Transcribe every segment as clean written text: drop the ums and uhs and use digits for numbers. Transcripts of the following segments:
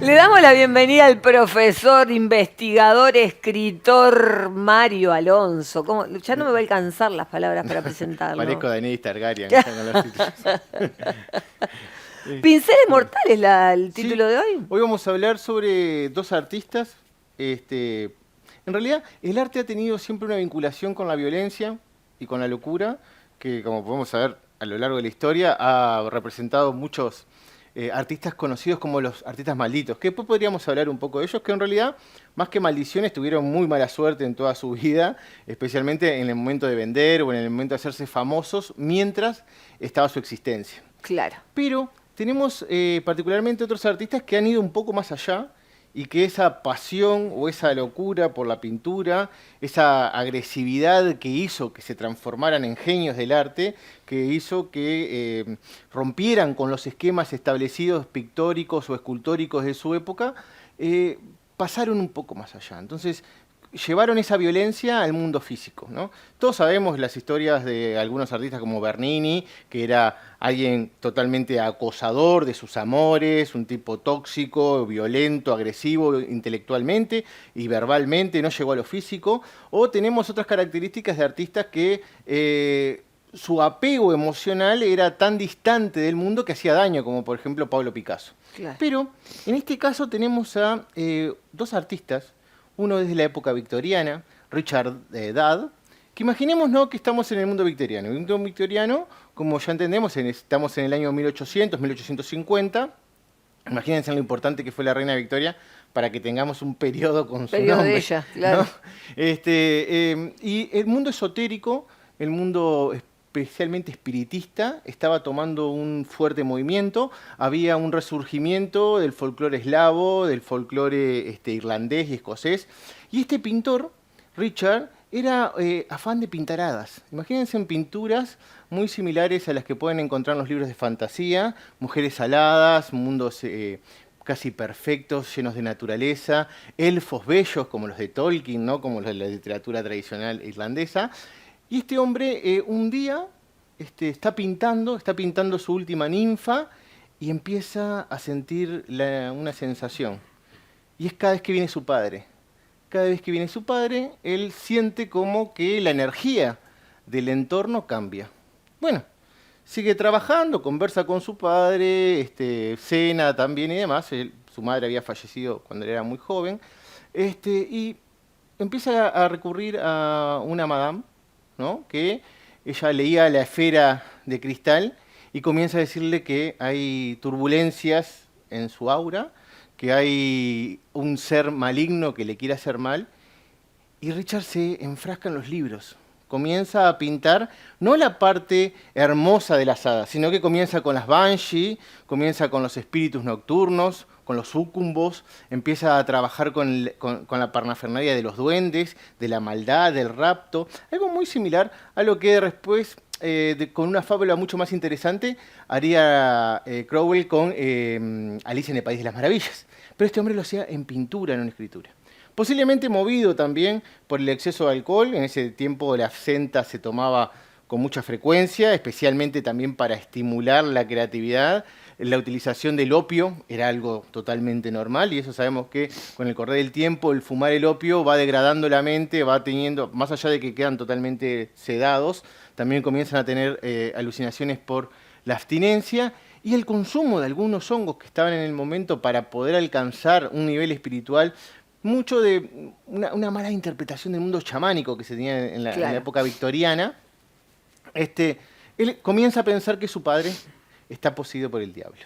Le damos la bienvenida al profesor, investigador, escritor Mario Alonso. Ya no me va a alcanzar las palabras para presentarlo. Parezco Daenerys Targaryen ya con los títulos. Pinceles mortales, el Sí, título de hoy. hoy vamos a hablar sobre dos artistas. En realidad, el arte ha tenido siempre una vinculación con la violencia y con la locura, que como podemos saber a lo largo de la historia, ha representado muchos artistas conocidos como los artistas malditos, que después podríamos hablar un poco de ellos, que en realidad, más que maldiciones, tuvieron muy mala suerte en toda su vida, especialmente en el momento de vender o en el momento de hacerse famosos, mientras estaba su existencia. Claro. Pero tenemos particularmente otros artistas que han ido un poco más allá y que esa pasión o esa locura por la pintura, esa agresividad que hizo que se transformaran en genios del arte, que hizo que rompieran con los esquemas establecidos pictóricos o escultóricos de su época, pasaron un poco más allá. Entonces, llevaron esa violencia al mundo físico, ¿no? Todos sabemos las historias de algunos artistas como Bernini, que era alguien totalmente acosador de sus amores, un tipo tóxico, violento, agresivo intelectualmente y verbalmente, no llegó a lo físico. O tenemos otras características de artistas que su apego emocional era tan distante del mundo que hacía daño, como por ejemplo Pablo Picasso. Claro. Pero en este caso tenemos a dos artistas, uno desde la época victoriana, Richard Dad, que imaginemos, ¿no?, que estamos en el mundo victoriano. El mundo victoriano, como ya entendemos, estamos en el año 1800, 1850. Imagínense lo importante que fue la reina Victoria para que tengamos un periodo con su Periodo nombre, de ella, claro. ¿no? Y el mundo esotérico, el mundo especialmente espiritista, estaba tomando un fuerte movimiento. Había un resurgimiento del folclore eslavo, del folclore irlandés y escocés. Y este pintor, Richard, era afán de pintar hadas. Imagínense en pinturas muy similares a las que pueden encontrar en los libros de fantasía, mujeres aladas, mundos casi perfectos, llenos de naturaleza, elfos bellos como los de Tolkien, ¿no?, como los de la literatura tradicional irlandesa. Y este hombre un día está pintando su última ninfa y empieza a sentir una sensación. Y es cada vez que viene su padre. Cada vez que viene su padre, él siente como que la energía del entorno cambia. Bueno, sigue trabajando, conversa con su padre, cena también y demás. Su madre había fallecido cuando él era muy joven. Y empieza a recurrir a una madame, ¿no?, que ella leía la esfera de cristal y comienza a decirle que hay turbulencias en su aura, que hay un ser maligno que le quiere hacer mal, y Richard se enfrasca en los libros. Comienza a pintar no la parte hermosa de las hadas, sino que comienza con las banshee, comienza con los espíritus nocturnos, con los sucumbos, empieza a trabajar con la parnafernalia de los duendes, de la maldad, del rapto, algo muy similar a lo que después, con una fábula mucho más interesante, haría Crowell con Alicia en el País de las Maravillas. Pero este hombre lo hacía en pintura, no en escritura. Posiblemente movido también por el exceso de alcohol. En ese tiempo la absenta se tomaba con mucha frecuencia, especialmente también para estimular la creatividad. La utilización del opio era algo totalmente normal y eso sabemos que con el correr del tiempo el fumar el opio va degradando la mente, va teniendo, más allá de que quedan totalmente sedados, también comienzan a tener alucinaciones por la abstinencia y el consumo de algunos hongos que estaban en el momento para poder alcanzar un nivel espiritual. Mucho de una mala interpretación del mundo chamánico que se tenía en la época victoriana. Él comienza a pensar que su padre está poseído por el diablo.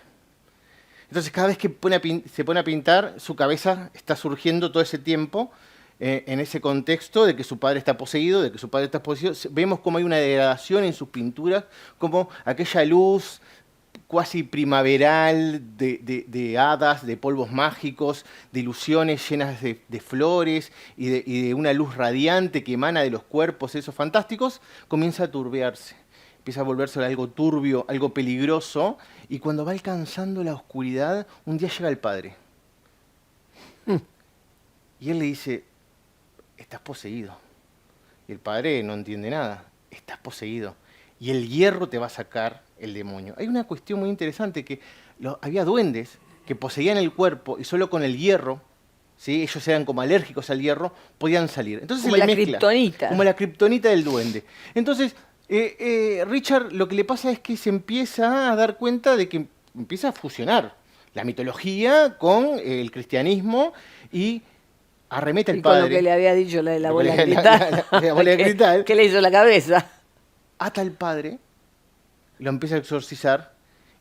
Entonces cada vez que se pone a pintar, su cabeza está surgiendo todo ese tiempo en ese contexto de que su padre está poseído, de que su padre está poseído. Vemos cómo hay una degradación en sus pinturas, como aquella luz cuasi primaveral de hadas, de polvos mágicos, de ilusiones llenas de flores y de una luz radiante que emana de los cuerpos esos fantásticos, comienza a turbearse. Empieza a volverse algo turbio, algo peligroso, y cuando va alcanzando la oscuridad, un día llega el padre. Y él le dice, estás poseído. Y el padre no entiende nada, estás poseído. Y el hierro te va a sacar el demonio. Hay una cuestión muy interesante, que había duendes que poseían el cuerpo y solo con el hierro, ¿sí? Ellos eran como alérgicos al hierro, podían salir. Entonces Como se le la mezcla. kriptonita. Como la kriptonita del duende. Entonces, Richard lo que le pasa es que se empieza a dar cuenta de que empieza a fusionar la mitología con el cristianismo y arremete al Y con padre. lo que le había dicho la de la Lo que bola de le- cristal. la bola de cristal. ¿Qué le hizo la cabeza? Ata al padre, lo empieza a exorcizar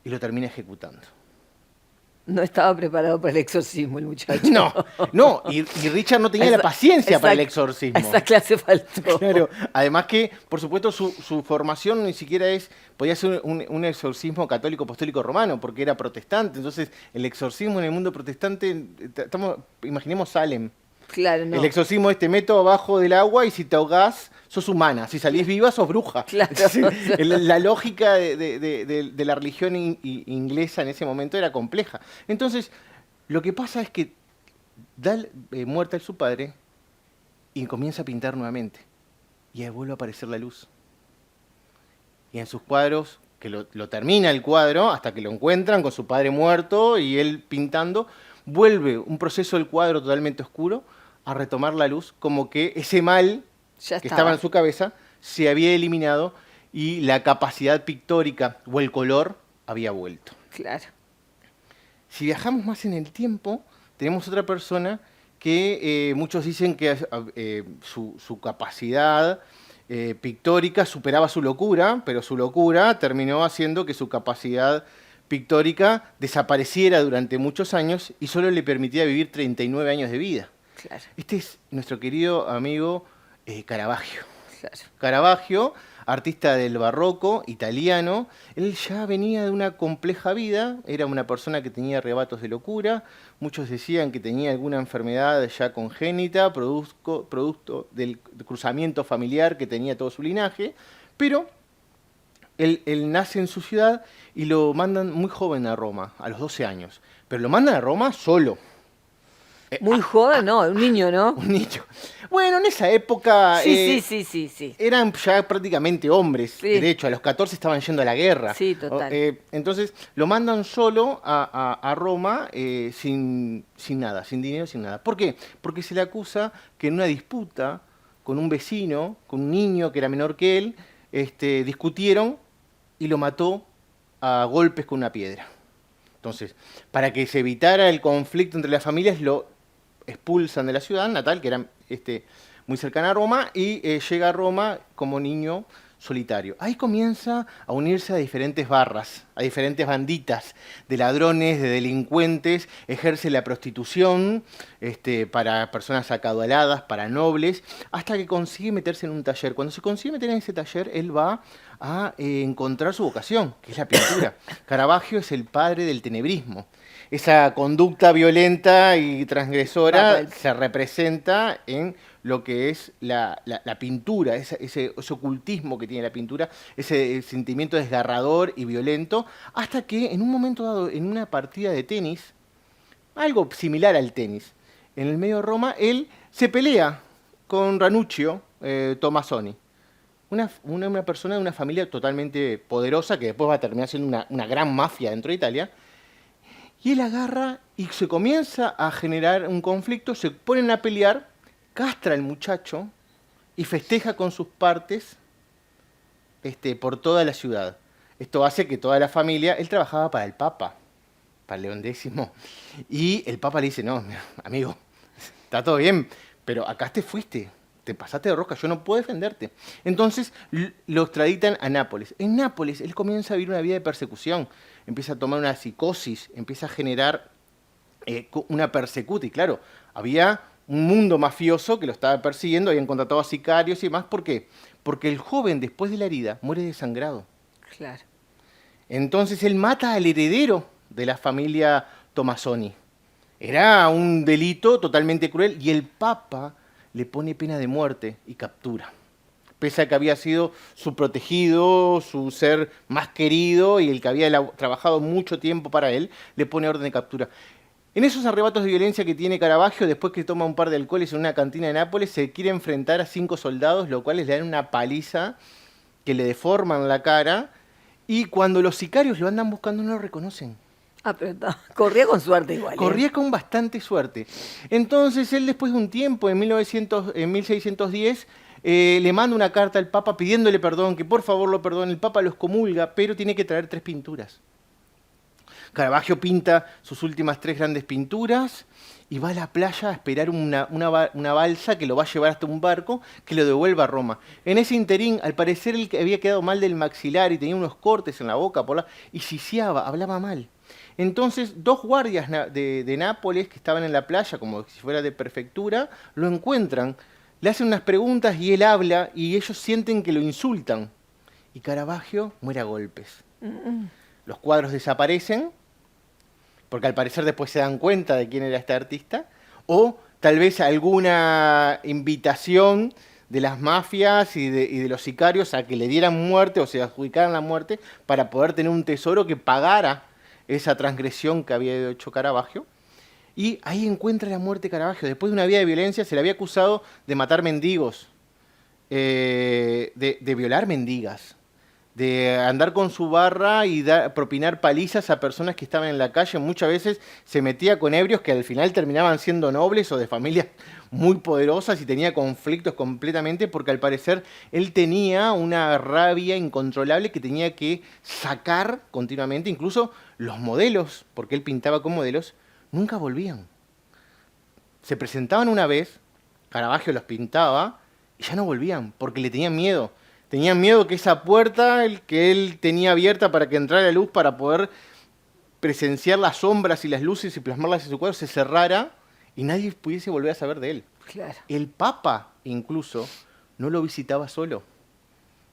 y lo termina ejecutando. No estaba preparado para el exorcismo el muchacho. No, no, y Richard no tenía la paciencia para el exorcismo. Esa clase faltó. Claro, además que, por supuesto, su formación ni siquiera podía ser un exorcismo católico apostólico romano, porque era protestante. Entonces, el exorcismo en el mundo protestante, imaginemos Salem. Claro, no. El exorcismo te meto abajo del agua y si te ahogás, sos humana. Si salís viva, sos bruja. Claro. Sí, la lógica de la religión inglesa en ese momento era compleja. Entonces, lo que pasa es que da muerte a su padre y comienza a pintar nuevamente. Y ahí vuelve a aparecer la luz. Y en sus cuadros, que lo termina el cuadro, hasta que lo encuentran con su padre muerto y él pintando, vuelve un proceso del cuadro totalmente oscuro a retomar la luz, como que ese mal Ya que estaba en su cabeza se había eliminado y la capacidad pictórica o el color había vuelto. Claro. Si viajamos más en el tiempo, tenemos otra persona que muchos dicen que su capacidad pictórica superaba su locura, pero su locura terminó haciendo que su capacidad pictórica desapareciera durante muchos años y solo le permitía vivir 39 años de vida. Claro, Este es nuestro querido amigo Caravaggio. claro. Caravaggio, artista del barroco italiano, él ya venía de una compleja vida, era una persona que tenía arrebatos de locura, muchos decían que tenía alguna enfermedad ya congénita, producto del cruzamiento familiar que tenía todo su linaje, pero él nace en su ciudad y lo mandan muy joven a Roma, a los 12 años, pero lo mandan a Roma solo. Muy joven, no, un niño, ¿no? Un niño. Bueno, en esa época Sí. eran ya prácticamente hombres. Sí. De hecho, a los 14 estaban yendo a la guerra. Sí, total. Entonces, lo mandan solo a Roma sin nada, sin dinero, sin nada. ¿Por qué? Porque se le acusa que en una disputa con un vecino, con un niño que era menor que él, discutieron y lo mató a golpes con una piedra. Entonces, para que se evitara el conflicto entre las familias, lo expulsan de la ciudad natal, que era muy cercana a Roma, y llega a Roma como niño solitario. Ahí comienza a unirse a diferentes barras, a diferentes banditas de ladrones, de delincuentes, ejerce la prostitución para personas acaudaladas, para nobles, hasta que consigue meterse en un taller. Cuando se consigue meter en ese taller, él va a encontrar su vocación, que es la pintura. Caravaggio es el padre del tenebrismo. Esa conducta violenta y transgresora se representa en lo que es la pintura, ese ocultismo que tiene la pintura, ese sentimiento desgarrador y violento, hasta que en un momento dado, en una partida de tenis, algo similar al tenis, en el medio de Roma, él se pelea con Ranuccio Tomassoni, una persona de una familia totalmente poderosa que después va a terminar siendo una gran mafia dentro de Italia. Y él agarra y se comienza a generar un conflicto, se ponen a pelear, castra al muchacho y festeja con sus partes por toda la ciudad. Esto hace que toda la familia, él trabajaba para el Papa, para León X, y el Papa le dice, no, amigo, está todo bien, pero acá te fuiste, te pasaste de rosca, yo no puedo defenderte. Entonces lo extraditan a Nápoles. En Nápoles él comienza a vivir una vida de persecución, empieza a tomar una psicosis, empieza a generar una persecuta. Y claro, había un mundo mafioso que lo estaba persiguiendo, habían contratado a sicarios y demás. ¿Por qué? Porque el joven, después de la herida, muere desangrado. Claro. Entonces él mata al heredero de la familia Tomassoni. Era un delito totalmente cruel y el Papa le pone pena de muerte y captura. Pese a que había sido su protegido, su ser más querido y el que había trabajado mucho tiempo para él, le pone orden de captura. En esos arrebatos de violencia que tiene Caravaggio, después que toma un par de alcoholes en una cantina de Nápoles, se quiere enfrentar a 5 soldados, los cuales le dan una paliza que le deforman la cara, y cuando los sicarios lo andan buscando no lo reconocen. Ah, pero corría con suerte igual. Corría con bastante suerte. Entonces él después de un tiempo, en 1610, le manda una carta al Papa pidiéndole perdón, que por favor lo perdone. El Papa lo excomulga, pero tiene que traer 3 pinturas. Caravaggio pinta sus últimas 3 grandes pinturas y va a la playa a esperar una balsa que lo va a llevar hasta un barco que lo devuelva a Roma. En ese interín, al parecer, él había quedado mal del maxilar y tenía unos cortes en la boca y sisiaba, hablaba mal. Entonces, 2 guardias de Nápoles que estaban en la playa, como si fuera de prefectura, lo encuentran, le hacen unas preguntas y él habla y ellos sienten que lo insultan. Y Caravaggio muere a golpes. Los cuadros desaparecen, porque al parecer después se dan cuenta de quién era este artista, o tal vez alguna invitación de las mafias y de los sicarios a que le dieran muerte o se adjudicaran la muerte para poder tener un tesoro que pagara esa transgresión que había hecho Caravaggio. Y ahí encuentra la muerte de Caravaggio. Después de una vida de violencia se le había acusado de matar mendigos, de violar mendigas, de andar con su barra y propinar palizas a personas que estaban en la calle. Muchas veces se metía con ebrios que al final terminaban siendo nobles o de familias muy poderosas y tenía conflictos completamente porque al parecer él tenía una rabia incontrolable que tenía que sacar continuamente. Incluso los modelos, porque él pintaba con modelos, nunca volvían. Se presentaban una vez, Caravaggio los pintaba y ya no volvían porque le tenían miedo. Tenían miedo que esa puerta que él tenía abierta para que entrara la luz, para poder presenciar las sombras y las luces y plasmarlas en su cuadro, se cerrara y nadie pudiese volver a saber de él. Claro. El Papa, incluso, no lo visitaba solo.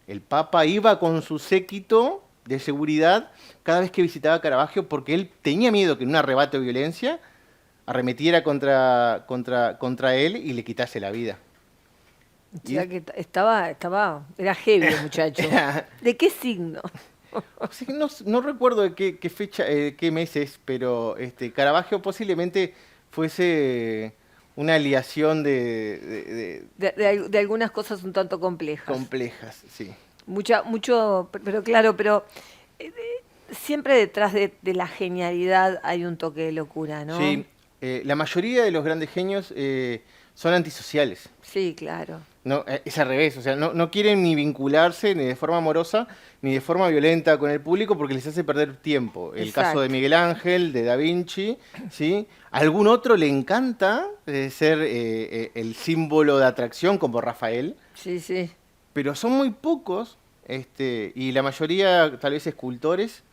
El Papa iba con su séquito de seguridad cada vez que visitaba a Caravaggio porque él tenía miedo que en un arrebato de violencia arremetiera contra él y le quitase la vida. O sea que era heavy el muchacho. ¿De qué signo? O sea, no recuerdo de qué fecha, qué meses, pero Caravaggio posiblemente fuese una aliación De algunas cosas un tanto complejas. complejas, sí. Pero claro, siempre detrás de la genialidad hay un toque de locura, ¿no? Sí, la mayoría de los grandes genios son antisociales. Sí, claro. No, es al revés, o sea, no quieren ni vincularse ni de forma amorosa ni de forma violenta con el público porque les hace perder tiempo. El Exacto. caso de Miguel Ángel, de Da Vinci, ¿sí? A algún otro le encanta ser el símbolo de atracción como Rafael, Sí, sí. pero son muy pocos, y la mayoría tal vez escultores,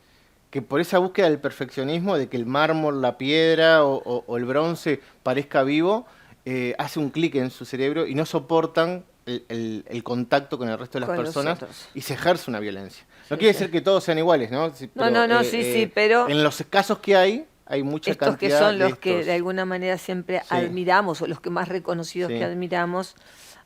que por esa búsqueda del perfeccionismo, de que el mármol, la piedra o el bronce parezca vivo, hace un clic en su cerebro y no soportan el contacto con el resto de las Con los personas otros. y se ejerce una violencia. No Sí, quiere sí. decir que todos sean iguales, ¿no? Sí, No, sí, pero en los casos que hay mucha estos que cantidad son de los que estos. de alguna manera siempre Sí. admiramos, o los que más reconocidos Sí. que admiramos,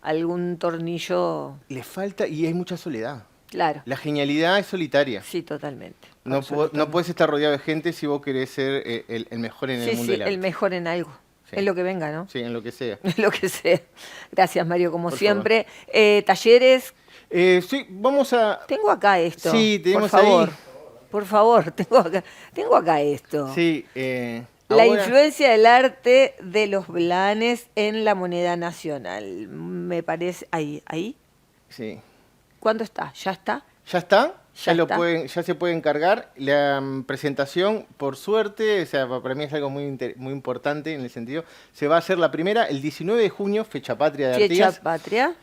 algún tornillo, Le falta, y hay mucha soledad. claro. La genialidad es solitaria. Sí, totalmente. No Absolutamente. puedes estar rodeado de gente si vos querés ser el mejor en el Sí, mundo sí, del arte. el mejor en algo. Sí. Es lo que venga, ¿no? Sí, en lo que sea. Es lo que sea. Gracias, Mario, como Por siempre. Talleres, Sí, vamos a... tengo acá esto. Sí, tenemos por favor. ahí. Por favor, tengo acá esto. Sí, La ahora- influencia del arte de los Blanes en la moneda nacional. Me parece. Ahí. Sí. ¿Cuándo está? ¿Ya está? ¿Ya está? Ya está. Ya se puede encargar. La presentación, por suerte, o sea, para mí es algo muy importante en el sentido, se va a hacer la primera el 19 de junio, fecha patria de Fecha Artigas, patria.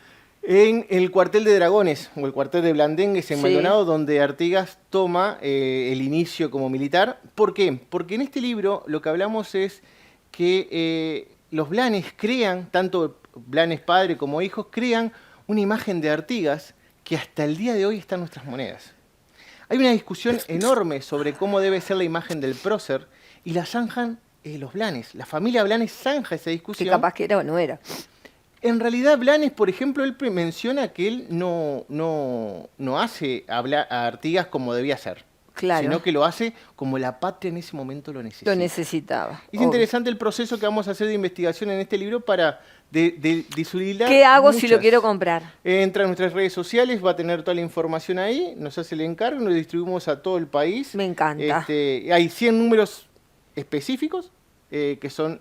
en el cuartel de Dragones, o el cuartel de Blandengues en Sí. Maldonado, donde Artigas toma el inicio como militar. ¿Por qué? Porque en este libro lo que hablamos es que los Blanes crean, tanto Blanes padre como hijos, crean una imagen de Artigas que hasta el día de hoy está en nuestras monedas. Hay una discusión enorme sobre cómo debe ser la imagen del prócer y la zanjan los Blanes. La familia Blanes zanja esa Que discusión. capaz que era o no era. En realidad, Blanes, por ejemplo, él menciona que él no hace a Artigas como debía ser. Claro. sino que lo hace como la patria en ese momento lo necesita. Lo necesitaba. Es interesante el proceso que vamos a hacer de investigación en este libro para disolular. ¿Qué hago si lo muchas. quiero comprar? Entra en nuestras redes sociales, va a tener toda la información ahí, nos hace el encargo, lo distribuimos a todo el país. Me encanta. Hay 100 números específicos que son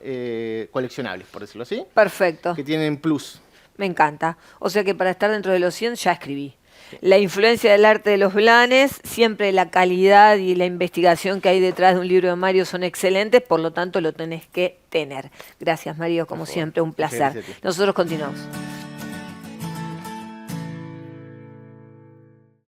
coleccionables, por decirlo así, Perfecto. que tienen plus. Me encanta. O sea que para estar dentro de los 100 ya escribí. La influencia del arte de los Blanes, siempre la calidad y la investigación que hay detrás de un libro de Mario son excelentes, por lo tanto lo tenés que tener. Gracias, Mario, como siempre, un placer. Gracias a ti. Nosotros continuamos.